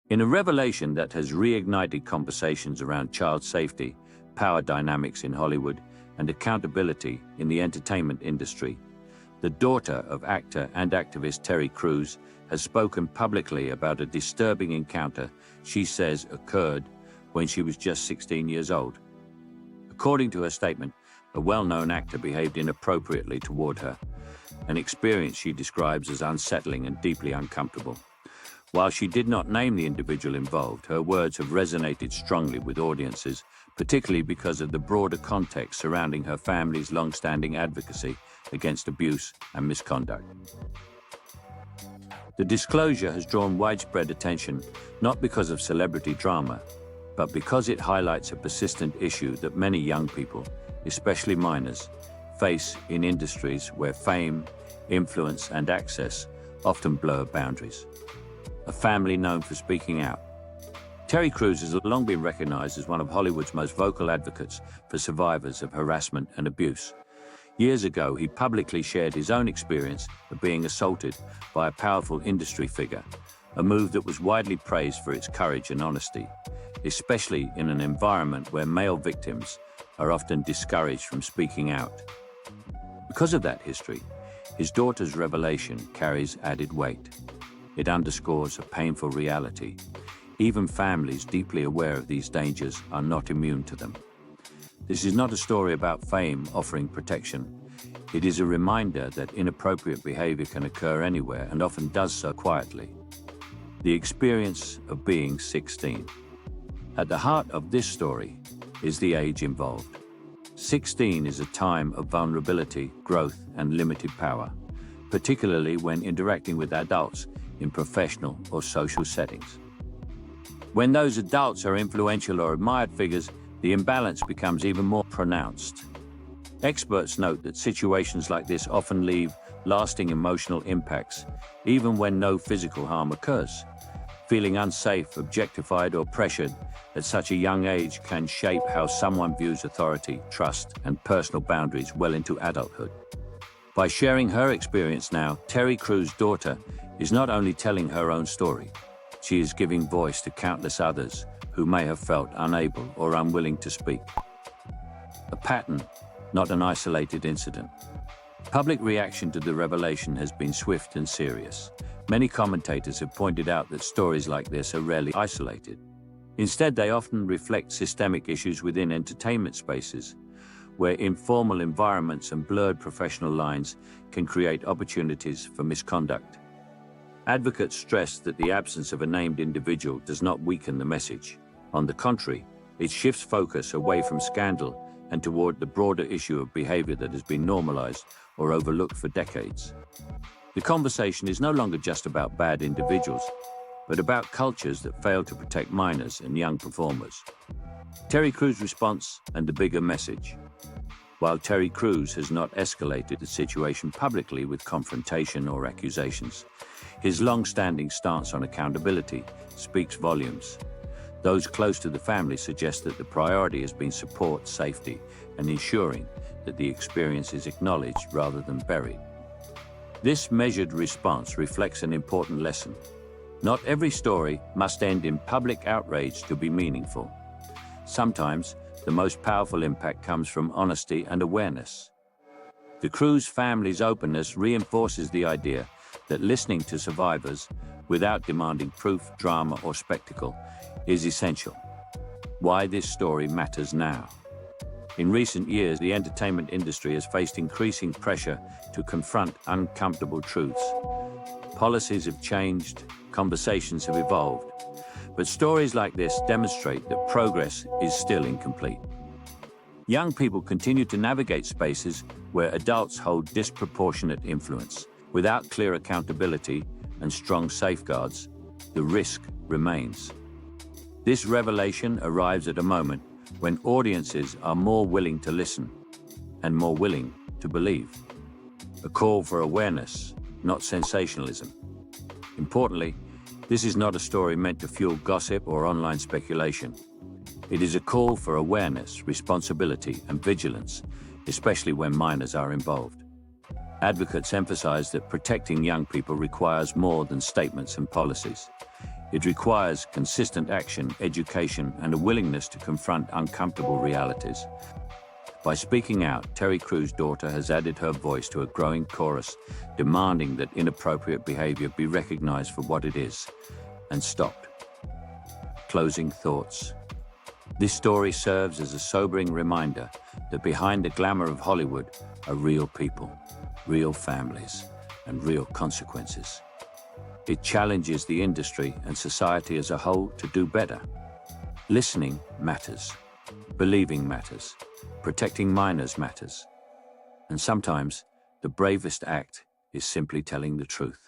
In a revelation that has reignited conversations around child safety, power dynamics in Hollywood, and accountability in the entertainment industry, the daughter of actor and activist Terry Crews has spoken publicly about a disturbing encounter she says occurred when she was just 16 years old. According to her statement, a well-known actor behaved inappropriately toward her, an experience she describes as unsettling and deeply uncomfortable. While she did not name the individual involved, her words have resonated strongly with audiences, particularly because of the broader context surrounding her family's long-standing advocacy against abuse and misconduct. The disclosure has drawn widespread attention, not because of celebrity drama, but because it highlights a persistent issue that many young people, especially minors, face in industries where fame, influence, and access often blur boundaries. A family known for speaking out. Terry Crews has long been recognized as one of Hollywood's most vocal advocates for survivors of harassment and abuse. Years ago, he publicly shared his own experience of being assaulted by a powerful industry figure, a move that was widely praised for its courage and honesty, especially in an environment where male victims are often discouraged from speaking out. Because of that history, his daughter's revelation carries added weight. It underscores a painful reality. Even families deeply aware of these dangers are not immune to them. This is not a story about fame offering protection. It is a reminder that inappropriate behavior can occur anywhere and often does so quietly. The experience of being 16. At the heart of this story is the age involved. 16 is a time of vulnerability, growth, and limited power, particularly when interacting with adults in professional or social settings. When those adults are influential or admired figures, the imbalance becomes even more pronounced. Experts note that situations like this often leave lasting emotional impacts, even when no physical harm occurs. Feeling unsafe, objectified, or pressured at such a young age can shape how someone views authority, trust, and personal boundaries well into adulthood. By sharing her experience now, Terry Crews' daughter is not only telling her own story, she is giving voice to countless others who may have felt unable or unwilling to speak. A pattern, not an isolated incident. Public reaction to the revelation has been swift and serious. Many commentators have pointed out that stories like this are rarely isolated. Instead, they often reflect systemic issues within entertainment spaces, where informal environments and blurred professional lines can create opportunities for misconduct. Advocates stress that the absence of a named individual does not weaken the message. On the contrary, it shifts focus away from scandal and toward the broader issue of behavior that has been normalized or overlooked for decades. The conversation is no longer just about bad individuals, but about cultures that fail to protect minors and young performers. Terry Crews' response and the bigger message. While Terry Crews has not escalated the situation publicly with confrontation or accusations, his long-standing stance on accountability speaks volumes. Those close to the family suggest that the priority has been support, safety, and ensuring that the experience is acknowledged rather than buried. This measured response reflects an important lesson. Not every story must end in public outrage to be meaningful. Sometimes, the most powerful impact comes from honesty and awareness. The Crews family's openness reinforces the idea that listening to survivors without demanding proof, drama, or spectacle is essential. Why this story matters now. In recent years, the entertainment industry has faced increasing pressure to confront uncomfortable truths. Policies have changed, conversations have evolved, but stories like this demonstrate that progress is still incomplete. Young people continue to navigate spaces where adults hold disproportionate influence. Without clear accountability and strong safeguards, the risk remains. This revelation arrives at a moment when audiences are more willing to listen and more willing to believe. A call for awareness, not sensationalism. Importantly, this is not a story meant to fuel gossip or online speculation. It is a call for awareness, responsibility, and vigilance, especially when minors are involved. Advocates emphasize that protecting young people requires more than statements and policies. It requires consistent action, education, and a willingness to confront uncomfortable realities. By speaking out, Terry Crew's daughter has added her voice to a growing chorus, demanding that inappropriate behavior be recognized for what it is and stopped. Closing thoughts. This story serves as a sobering reminder that behind the glamour of Hollywood are real people, real families, and real consequences. It challenges the industry and society as a whole to do better. Listening matters. Believing matters. Protecting minors matters. And sometimes, the bravest act is simply telling the truth.